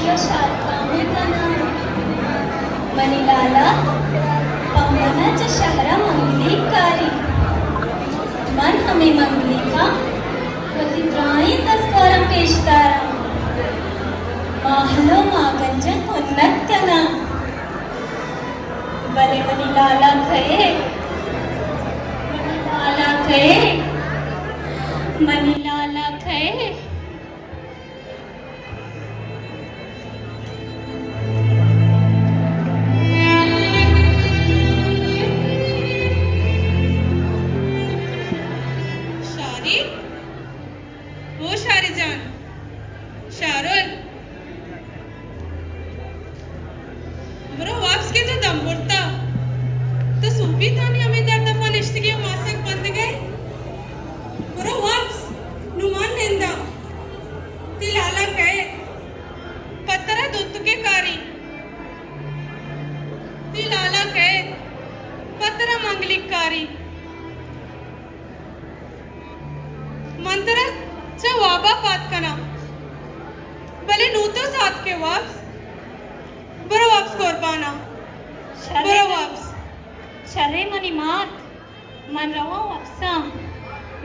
यशार्थामृतना मनीलाला पवनाच्या शहरा मंगलीकारी मन हमें मंगली का प्रतिद्राई तस्कारा पेशतारा माहलो मागंजन उन्नत कना भले मनीलाला कहे मनीलाला कहे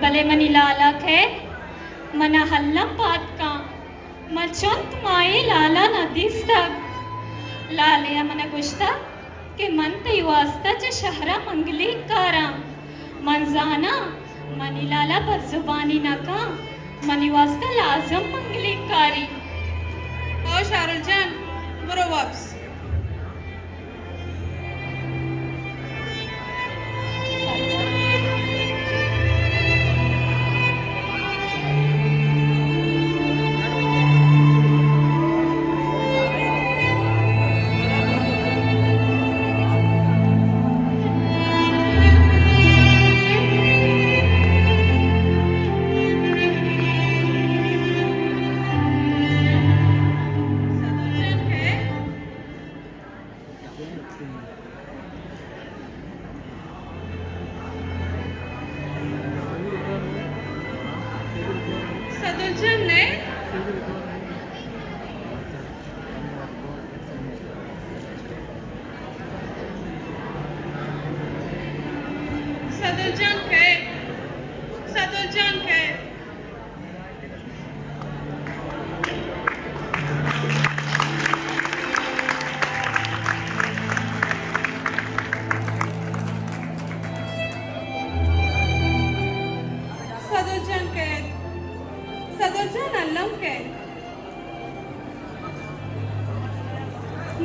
भले मनी लाला खे मना हल्लम पात का मचंत माये लाला नदीस्तक लाले मना गुश्ता के मन ते वास्ता च शहरा मंगली कारा मन जाना मनी लाला बस जुबानी नका मनी वास्ता लाजम मंगली कारी आओ शारुल जान बरो वापस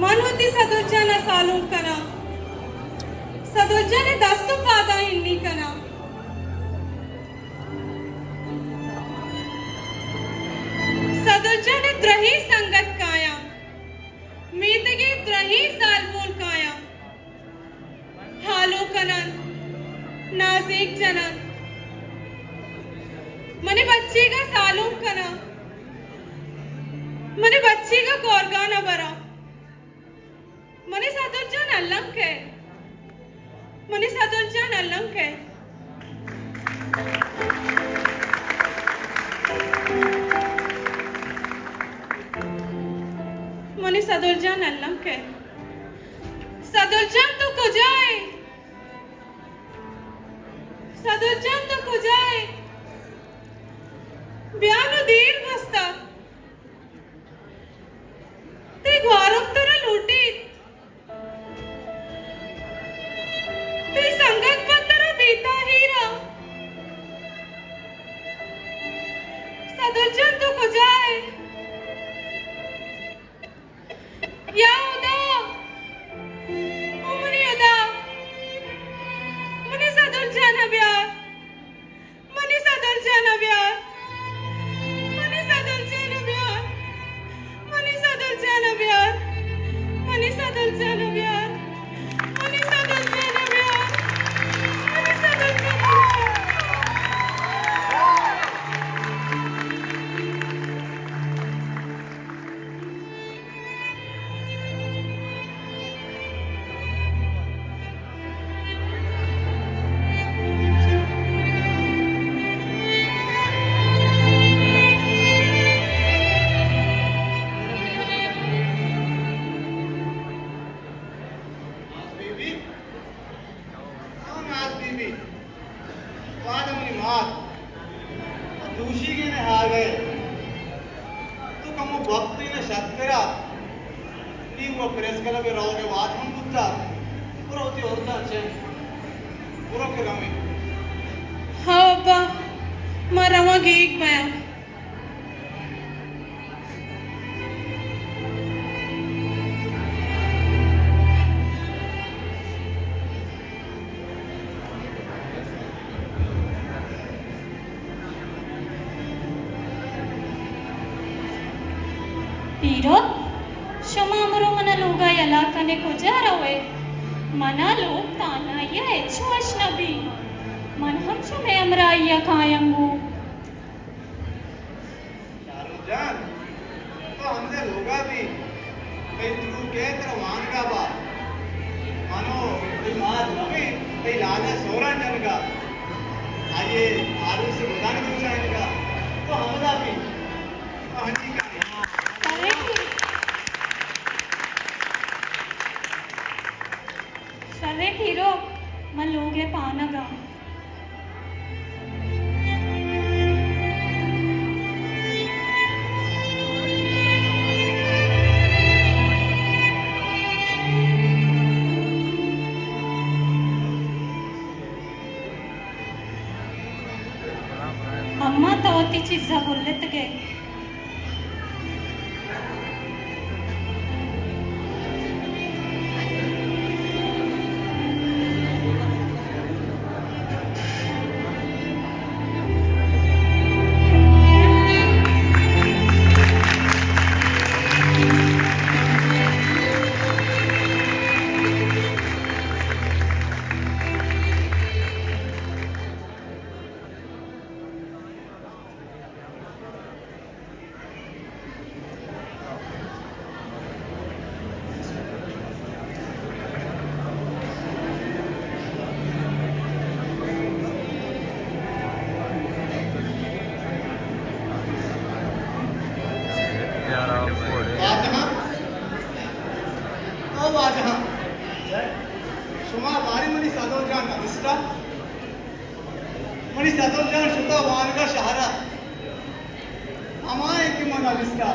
मनवती सदुर्जन सालूं कना सदुर्जन दस्तु पादा हिन्नी कना सदुर्जन द्रही संगत काया मीतगी द्रही साल बोल काया हालो कनन नाजिक जनन मने बच्ची का सालूं कना मने बच्ची का कोरगाना बरा मने सदुर्जन अल्लम के मने सदुर्जन अल्लम के मने सदुर्जन अल्लम के सदुर्जन तो कुजाए सदुर्जन तो कुजाए ब्यानो दीर बस्ता ते ग्वारम तोरा लूटी ते संगत पत्तरा बीता हीरा सदुर्जन तो कुजाए या उदा उमनी उदा मनी सदुर्जन अब्यार मनी सदुर्जन अब्यार मनी सदुर्जन अब्यार मनी सदुर्जन अब्यार मनी सदुर्जन अब्यार मनी सदुर्जन अब्यार मनी सदुर्जन अब्यार दूषिगेने ಹಾಗೆ तुकमु भक्तिने शक्करा ನೀವು प्रेस कलबे रहोगे बात हम बुद्धा पूरा होती होता है पूरा के रमे हाँ अब्बा मैं रवांगी एक बया पीरो क्षमा मरो मना लोगा यला कने को जा रहे मना लोग ताना या एचो अशनबी मन हम जो मैं अमरा या कायंगू जान तो हमसे लोगा भी कई तू के तेरा मान का बा मानो कोई मार नवी कई लाला सोरा जन का आइए आलू से बताने दूसरा इनका तो हमदा भी कहानी का सरे पीरो मन लोगे पानगा अम्मा तो ती चीज़ा बोलत गए शुमा बारी मनी सादों जान अदिस्ता मनी सादों जान शुता वान का शहरा अमाए की मन अदिस्ता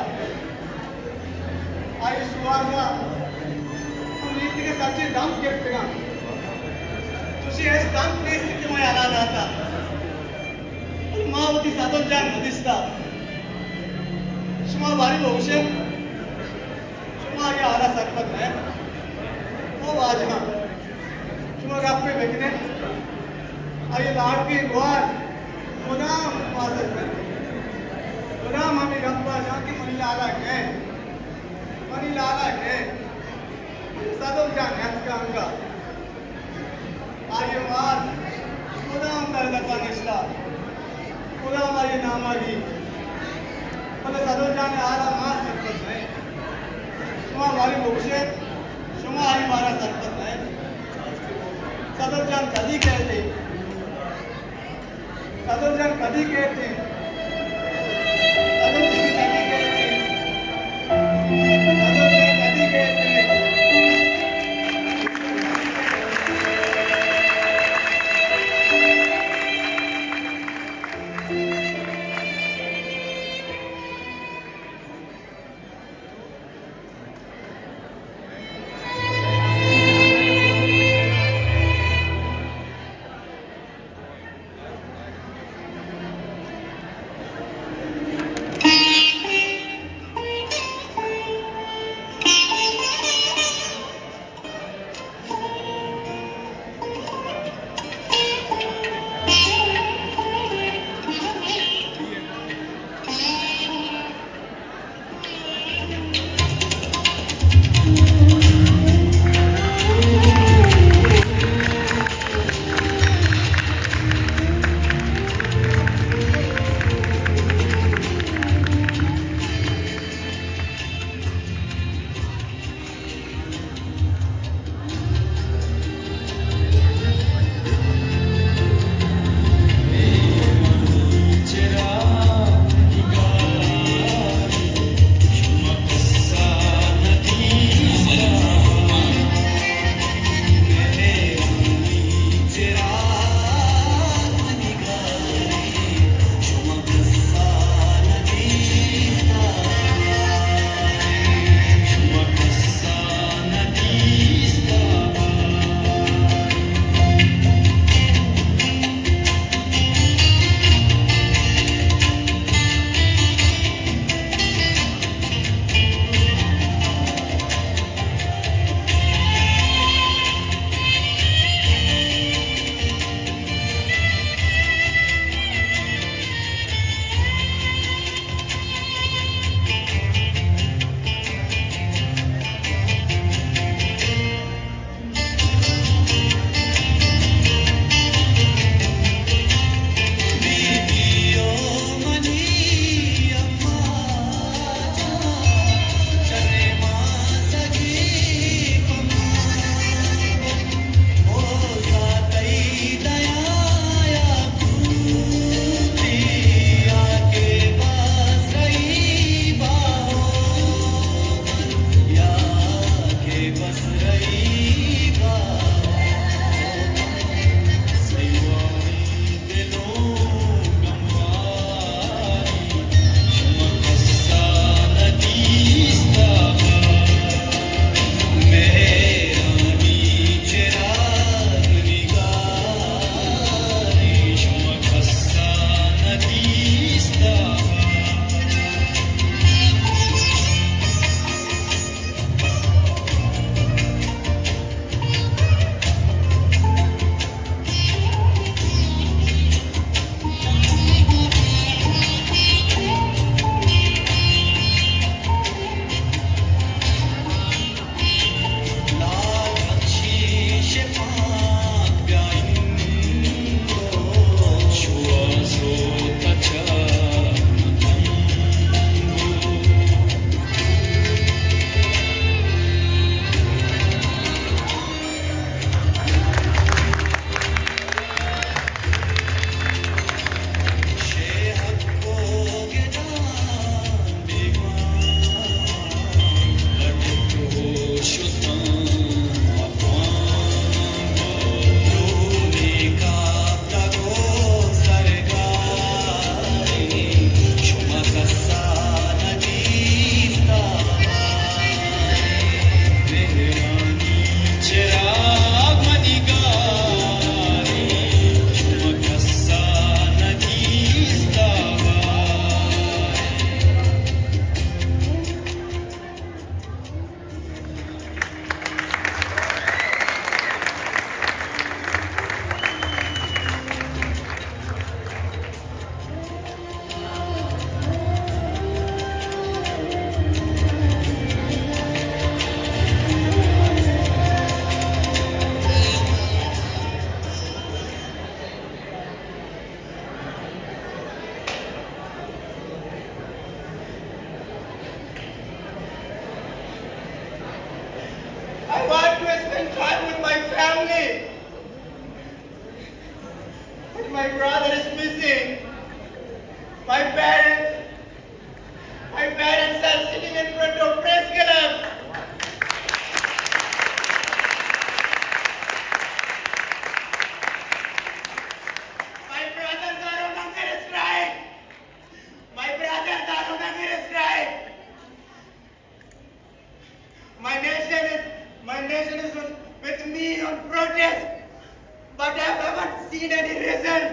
आई सुवाजा हम नीति के सच्चे दम के पेगा तुझे ऐस दम प्लेस के मैं आला जाता और माँ उती सादों जान अदिस्ता शुमा बारी बहुशे शुमा ये आला सरपत है वो आज हाँ शुमा गप्पे बेचने आइए लाड़ की गुआर मुदाम पासक में मुदाम हमें गप्पा जाके मनी लाला के सदों जान हथ का अंगा आइए मार मुदाम कर लगा निश्ला मुदाम आइए नामागी मतलब सदों जान आला मार सरपत है शुमा हमारी मुक्षे शुमा आई मारा सरपत है सदर जान कदी कहते सदर जान कदी कहते सदर जान कदी कहते सदर जान कदी कहते family. But my brother is missing. My parents are sitting in front of press club. My brothers are on hunger strike. My brothers are on hunger strike. My nation is with me on protest, but I haven't seen any result.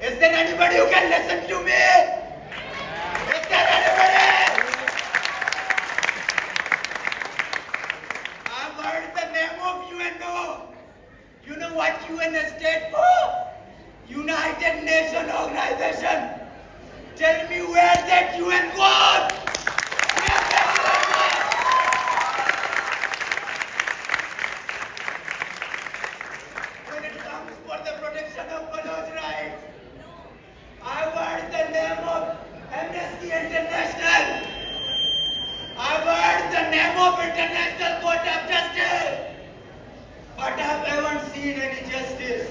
Is there anybody who can listen to me? Is there anybody? I've heard the name of UNO. You know what UN stands for? United Nations Organization. Tell me where that UN goes. Where that UN goes? When it comes for the protection of Manoj rights, I've heard the name of Amnesty International. I've heard the name of International Court of Justice. But I haven't seen any justice.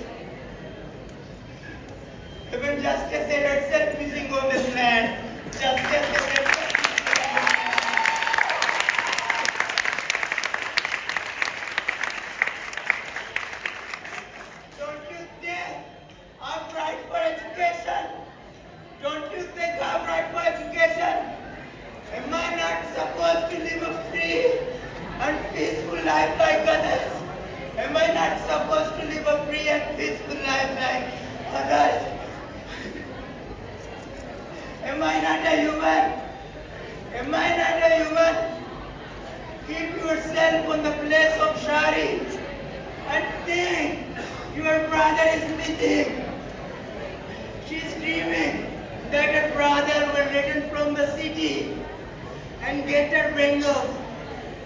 Even justice is itself missing on this land. Justice is itself missing. Don't you think I'm right for education? Don't you think I'm right for education? Am I not supposed to live a free and peaceful life like others? Am I not supposed to live a free and peaceful life like others? Am I not a human? Am I not a human? Keep yourself on the place of Shari and think your brother is missing. She's dreaming that her brother will return from the city and get her bangles.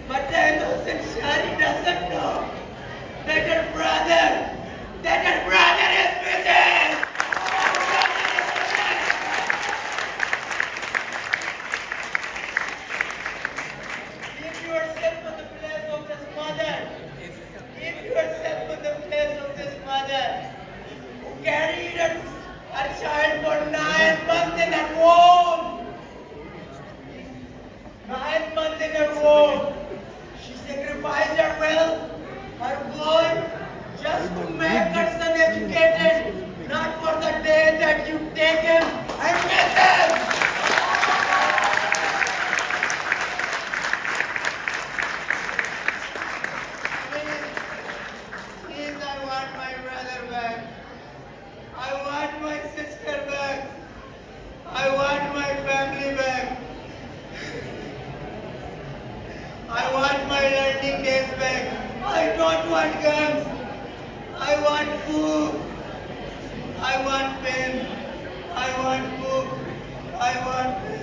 But the innocent Shari doesn't know that her brother is missing. Keep yourself on the place of this mother. Keep yourself on the place of this mother who carried her child for 9 months in her womb. 9 months in her womb. She sacrificed her wealth, her gold, just to make her son educated, not for the day that you take him and miss him. Please, I want my brother back. I want my sister back. I want my family back. I want my learning days back. I don't want guns. I want food. I want pen. I want book. I want pen.